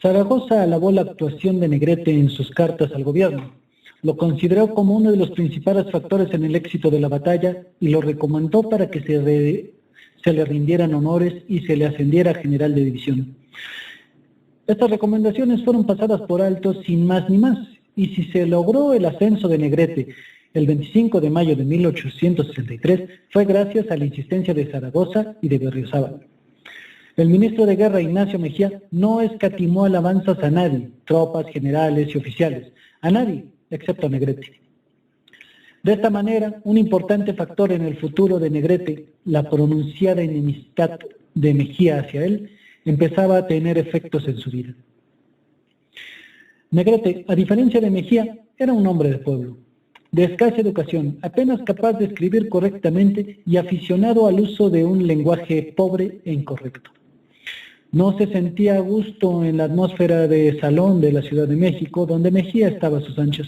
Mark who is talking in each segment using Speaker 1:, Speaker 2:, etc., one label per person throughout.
Speaker 1: Zaragoza alabó la actuación de Negrete en sus cartas al gobierno. Lo consideró como uno de los principales factores en el éxito de la batalla y lo recomendó para que se le rindieran honores y se le ascendiera a general de división. Estas recomendaciones fueron pasadas por alto sin más ni más, y si se logró el ascenso de Negrete el 25 de mayo de 1863, fue gracias a la insistencia de Zaragoza y de Berriozábal. El ministro de Guerra, Ignacio Mejía, no escatimó alabanzas a nadie, tropas, generales y oficiales, a nadie, excepto a Negrete. De esta manera, un importante factor en el futuro de Negrete, la pronunciada enemistad de Mejía hacia él, empezaba a tener efectos en su vida. Negrete, a diferencia de Mejía, era un hombre de pueblo, de escasa educación, apenas capaz de escribir correctamente y aficionado al uso de un lenguaje pobre e incorrecto. No se sentía a gusto en la atmósfera de salón de la Ciudad de México, donde Mejía estaba a sus anchas.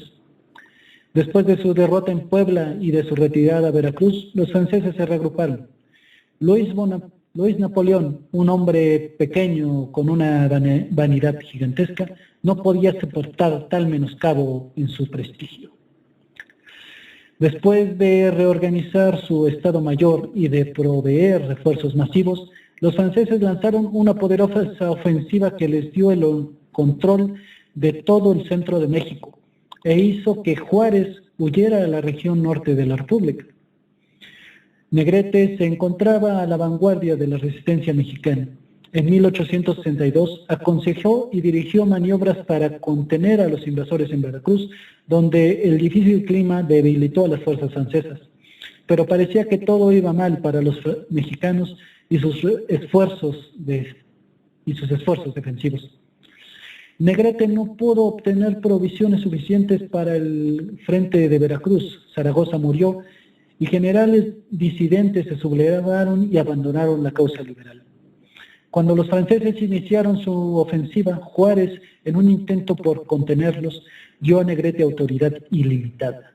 Speaker 1: Después de su derrota en Puebla y de su retirada a Veracruz, los franceses se reagruparon. Luis Napoleón, un hombre pequeño con una vanidad gigantesca, no podía soportar tal menoscabo en su prestigio. Después de reorganizar su Estado Mayor y de proveer refuerzos masivos, los franceses lanzaron una poderosa ofensiva que les dio el control de todo el centro de México e hizo que Juárez huyera a la región norte de la República. Negrete se encontraba a la vanguardia de la resistencia mexicana. En 1862 aconsejó y dirigió maniobras para contener a los invasores en Veracruz, donde el difícil clima debilitó a las fuerzas francesas. Pero parecía que todo iba mal para los mexicanos y sus esfuerzos defensivos. Negrete no pudo obtener provisiones suficientes para el frente de Veracruz. Zaragoza murió y generales disidentes se sublevaron y abandonaron la causa liberal. Cuando los franceses iniciaron su ofensiva, Juárez, en un intento por contenerlos, dio a Negrete autoridad ilimitada.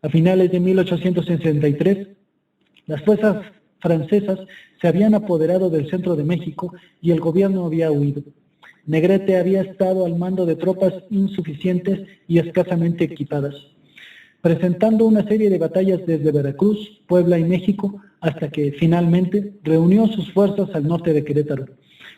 Speaker 1: A finales de 1863, las fuerzas francesas se habían apoderado del centro de México y el gobierno había huido. Negrete había estado al mando de tropas insuficientes y escasamente equipadas, presentando una serie de batallas desde Veracruz, Puebla y México, hasta que finalmente reunió sus fuerzas al norte de Querétaro.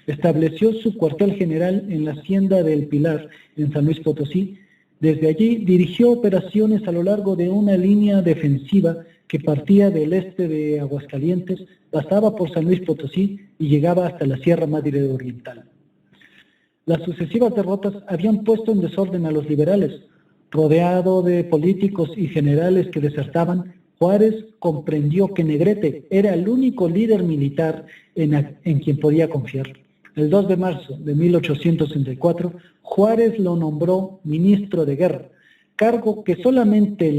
Speaker 1: Estableció su cuartel general en la hacienda del Pilar, en San Luis Potosí. Desde allí dirigió operaciones a lo largo de una línea defensiva que partía del este de Aguascalientes, pasaba por San Luis Potosí y llegaba hasta la Sierra Madre Oriental. Las sucesivas derrotas habían puesto en desorden a los liberales. Rodeado de políticos y generales que desertaban, Juárez comprendió que Negrete era el único líder militar en quien podía confiar. El 2 de marzo de 1864, Juárez lo nombró ministro de Guerra, cargo que solamente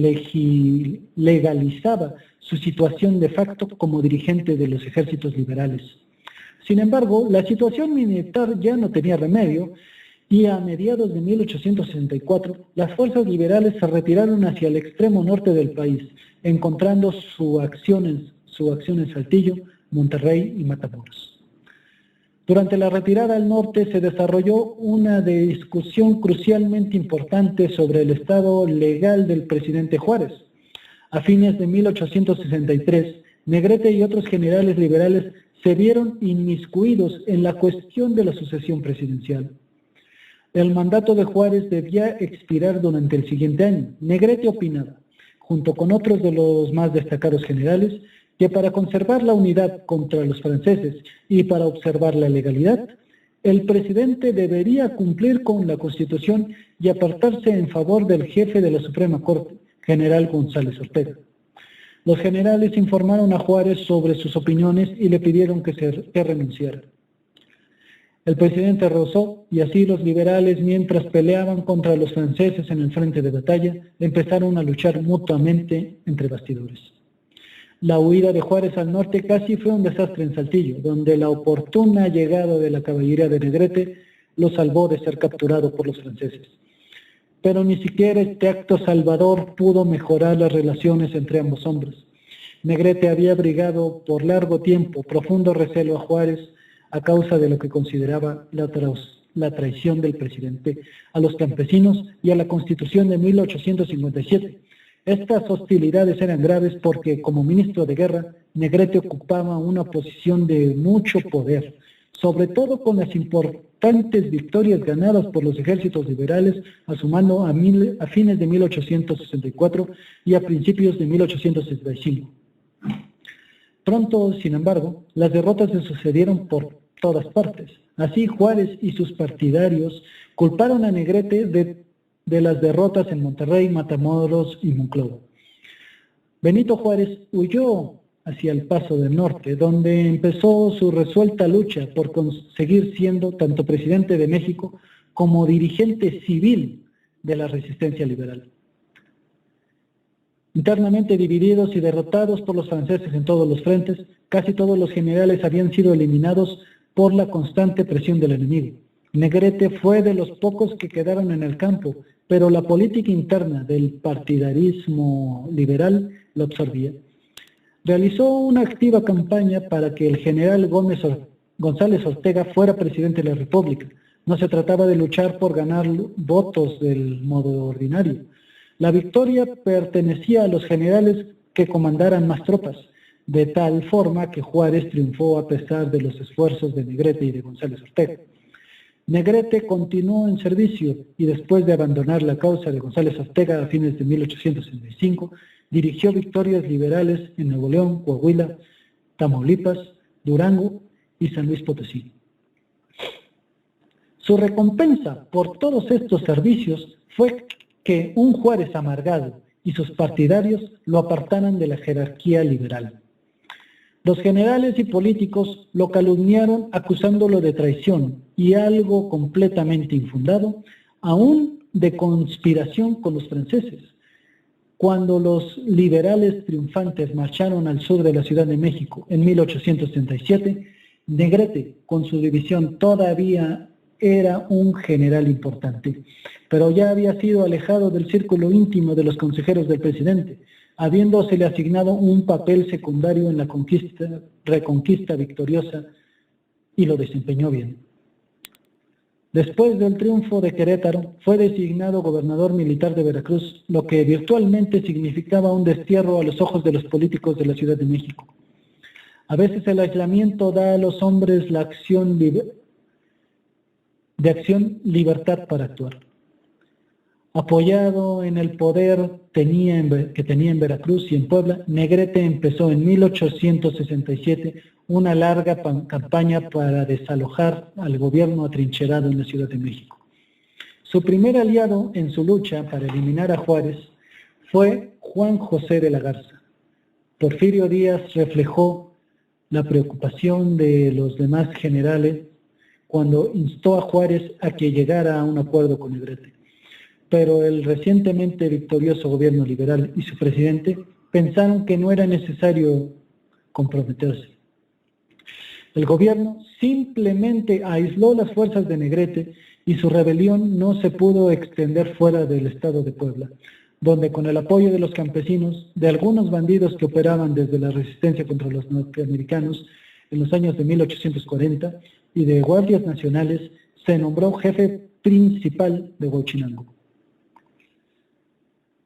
Speaker 1: legalizaba su situación de facto como dirigente de los ejércitos liberales. Sin embargo, la situación militar ya no tenía remedio y a mediados de 1864 las fuerzas liberales se retiraron hacia el extremo norte del país, encontrando su acción en Saltillo, Monterrey y Matamoros. Durante la retirada al norte se desarrolló una discusión crucialmente importante sobre el estado legal del presidente Juárez. A fines de 1863, Negrete y otros generales liberales se vieron inmiscuidos en la cuestión de la sucesión presidencial. El mandato de Juárez debía expirar durante el siguiente año. Negrete opinaba, junto con otros de los más destacados generales, que para conservar la unidad contra los franceses y para observar la legalidad, el presidente debería cumplir con la Constitución y apartarse en favor del jefe de la Suprema Corte, general González Ortega. Los generales informaron a Juárez sobre sus opiniones y le pidieron que renunciara. El presidente rehusó y así los liberales, mientras peleaban contra los franceses en el frente de batalla, empezaron a luchar mutuamente entre bastidores. La huida de Juárez al norte casi fue un desastre en Saltillo, donde la oportuna llegada de la caballería de Negrete lo salvó de ser capturado por los franceses. Pero ni siquiera este acto salvador pudo mejorar las relaciones entre ambos hombres. Negrete había abrigado por largo tiempo profundo recelo a Juárez a causa de lo que consideraba la traición del presidente a los campesinos y a la Constitución de 1857. Estas hostilidades eran graves porque, como ministro de guerra, Negrete ocupaba una posición de mucho poder, sobre todo con las importantes victorias ganadas por los ejércitos liberales a su mando a fines de 1864 y a principios de 1865. Pronto, sin embargo, las derrotas se sucedieron por todas partes. Así, Juárez y sus partidarios culparon a Negrete de las derrotas en Monterrey, Matamoros y Monclova. Benito Juárez huyó hacia el Paso del Norte, donde empezó su resuelta lucha por conseguir siendo tanto presidente de México como dirigente civil de la resistencia liberal. Internamente divididos y derrotados por los franceses en todos los frentes, casi todos los generales habían sido eliminados por la constante presión del enemigo. Negrete fue de los pocos que quedaron en el campo, pero la política interna del partidarismo liberal lo absorbía. Realizó una activa campaña para que el general González Ortega fuera presidente de la República. No se trataba de luchar por ganar votos del modo ordinario. La victoria pertenecía a los generales que comandaran más tropas, de tal forma que Juárez triunfó a pesar de los esfuerzos de Negrete y de González Ortega. Negrete continuó en servicio y después de abandonar la causa de González Ortega a fines de 1865, dirigió victorias liberales en Nuevo León, Coahuila, Tamaulipas, Durango y San Luis Potosí. Su recompensa por todos estos servicios fue que un Juárez amargado y sus partidarios lo apartaran de la jerarquía liberal. Los generales y políticos lo calumniaron acusándolo de traición y algo completamente infundado, aún de conspiración con los franceses. Cuando los liberales triunfantes marcharon al sur de la Ciudad de México en 1837, Negrete, con su división, todavía era un general importante, pero ya había sido alejado del círculo íntimo de los consejeros del presidente, habiéndosele asignado un papel secundario en la reconquista victoriosa, y lo desempeñó bien. Después del triunfo de Querétaro, fue designado gobernador militar de Veracruz, lo que virtualmente significaba un destierro a los ojos de los políticos de la Ciudad de México. A veces el aislamiento da a los hombres la libertad para actuar. Apoyado en el poder que tenía en Veracruz y en Puebla, Negrete empezó en 1867 una larga campaña para desalojar al gobierno atrincherado en la Ciudad de México. Su primer aliado en su lucha para eliminar a Juárez fue Juan José de la Garza. Porfirio Díaz reflejó la preocupación de los demás generales cuando instó a Juárez a que llegara a un acuerdo con Negrete. Pero el recientemente victorioso gobierno liberal y su presidente pensaron que no era necesario comprometerse. El gobierno simplemente aisló las fuerzas de Negrete y su rebelión no se pudo extender fuera del estado de Puebla, donde con el apoyo de los campesinos, de algunos bandidos que operaban desde la resistencia contra los norteamericanos en los años de 1840 y de guardias nacionales, se nombró jefe principal de Huachinango.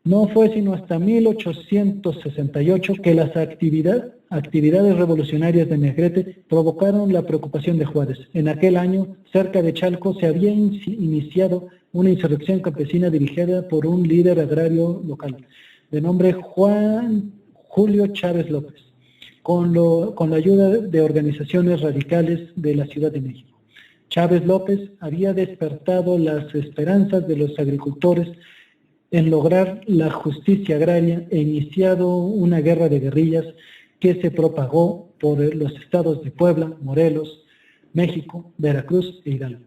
Speaker 1: No fue sino hasta 1868 que las actividades revolucionarias de Negrete provocaron la preocupación de Juárez. En aquel año, cerca de Chalco, se había iniciado una insurrección campesina dirigida por un líder agrario local, de nombre Julio Chávez López, con la ayuda de organizaciones radicales de la Ciudad de México. Chávez López había despertado las esperanzas de los agricultores en lograr la justicia agraria e iniciado una guerra de guerrillas que se propagó por los estados de Puebla, Morelos, México, Veracruz e Hidalgo.